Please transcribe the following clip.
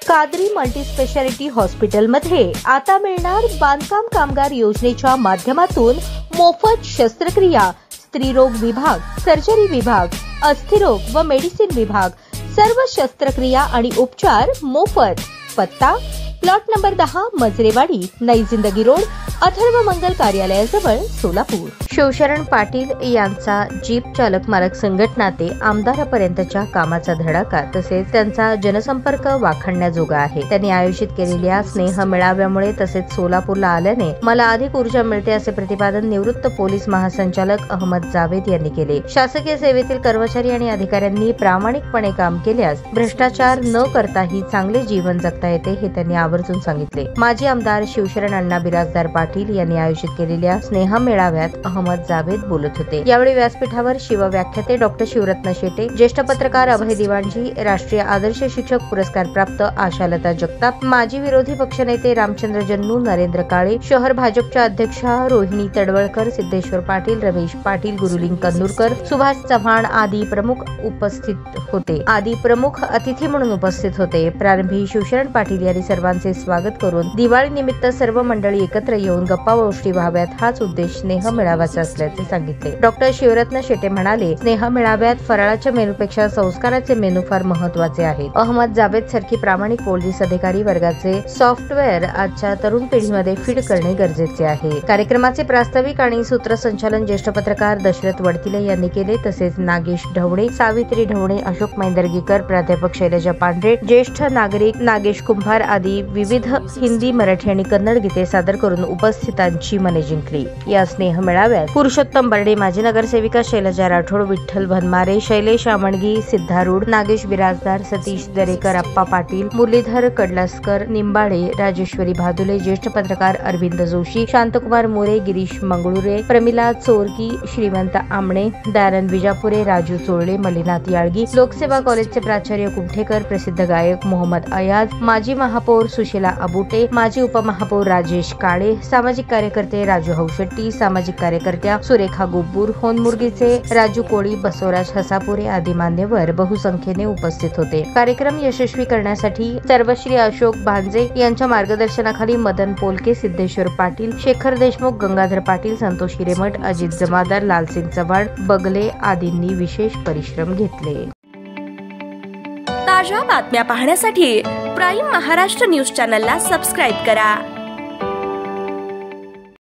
Qadri multi speciality हॉस्पिटलमध्ये आता मिळणार बांधकाम कामगार योजनेच्या माध्यमातून मोफत शस्त्रक्रिया, स्त्रीरोग विभाग, सर्जरी विभाग, अस्थिरोग व मेडिसिन विभाग, सर्व शस्त्रक्रिया आणि उपचार मोफत। पत्ता प्लॉट नंबर 10 मजरेवाडी, नई जिंदगी रोड, अथर्व मंगल कार्यालयाजवळ, सोलापूर। शिवशरण पाटील यांचा जीप चालक मालक संघटना ते आमदारापर्यंतच्या कामाचा धडाका तसेच त्यांचा जनसंपर्क वाखाणण्याजोगा आहे। त्यांनी आयोजित केलेल्या स्नेह मेळाव्यामुळे तसेच सोलापूरला आल्याने मला अधिक ऊर्जा मिळते असे प्रतिपादन निवृत्त पोलीस महासंचालक अहमद जावेद यांनी केले। शासकीय सेवेतील कर्मचारी आणि अधिकाऱ्यांनी प्रामाणिकपणे काम केल्यास भ्रष्टाचार न करताही चांगले जीवन जगता येते हे त्यांनी आवर्जून सांगितले। माजी आमदार शिवशरण अण्णा बिराजदार पाटील यांनी आयोजित केलेल्या स्नेह मेळाव्यात अहमद जावेद बोलत होते। यावेळी व्यासपीठावर शिवव्याख्याते डॉक्टर शिवरत्न शेटे, ज्येष्ठ पत्रकार अभय दिवाणजी, राष्ट्रीय आदर्श शिक्षक पुरस्कार प्राप्त आशालता जगताप, माजी विरोधी पक्षनेते रामचंद्र जन्नू, नरेंद्र काळे, शहर भाजपच्या अध्यक्षा रोहिणी तडवळकर, सिद्धेश्वर पाटील, रमेश पाटील, गुरुलिंग कन्नूरकर, सुभाष चव्हाण आदी प्रमुख अतिथी म्हणून उपस्थित होते। प्रारंभी शिवशरण पाटील यांनी सर्वांचे स्वागत करून दिवाळी निमित्त सर्व मंडळी एकत्र येऊन गप्पा गोष्टी व्हाव्यात हाच उद्देश स्नेह मेळाव्याचा असल्याचे सांगितले। डॉक्टर शिवरत्न शेटे म्हणाले, स्नेह मेळाव्यात फराळाच्या मेनूपेक्षा संस्काराचे मेनू फार महत्त्वाचे आहे। अहमद जावेद सारखी प्रामाणिक पोलीस अधिकारी वर्गाचे सॉफ्टवेअर आजच्या तरुण पिढीमध्ये फीड करणे गरजेचे आहे। कार्यक्रमाचे प्रास्ताविक आणि सूत्रसंचालन ज्येष्ठ पत्रकार दशरथ वडतिले यांनी केले। तसेच नागेश ढवणे, सावित्री ढवणे, अशोक मैंदर्गीकर, प्राध्यापक शैलजा पांढरे, ज्येष्ठ नागरिक नागेश कुंभार आदी विविध हिंदी, मराठी आणि कन्नड गीते सादर करून उपस्थितांची मने जिंकली। या स्नेह मेळाव्यात पुरुषोत्तम बर्डे, माजी नगरसेविका शैलजा राठोड, विठ्ठल भनमारे, शैलेश आमणगी, सिद्धारूढ, नागेश बिराजदार, सतीश दरेकर, अप्पा पाटील, मुरलीधर कडलासकर, निंबाळे, राजेश्वरी भादुले, ज्येष्ठ पत्रकार अरविंद जोशी, शांतकुमार मोरे, गिरीश मंगळुरे, प्रमिला चोरकी, श्रीमंत आमणे, दयानंद विजापुरे, राजू चोळले, मल्लीनाथ याळगी, लोकसेवा कॉलेजचे प्राचार्य कुमठेकर, प्रसिद्ध गायक मोहम्मद अयाज, माजी महापौर सुशीला अबुटे, माजी उपमहापौर राजेश काळे, सामाजिक कार्यकर्ते राजू हौशेट्टी, सामाजिक कार्यकर्त्या सुरेखा गोब्बूर, होनमुर्गीचे राजू कोळी, बसवराज हसापुरे आदी मान्यवर बहुसंख्येने उपस्थित होते। कार्यक्रम यशस्वी करण्यासाठी सर्वश्री अशोक भांजे यांच्या मार्गदर्शनाखाली मदन पोलके, सिद्धेश्वर पाटील, शेखर देशमुख, गंगाधर पाटील, संतोष हिरेमठ, अजित जमादार, लालसिंग चव्हाण, बगले आदींनी विशेष परिश्रम घेतले। ताज्या बातम्या पाहण्यासाठी प्राईम महाराष्ट्र न्यूज चॅनलला सबस्क्राईब करा।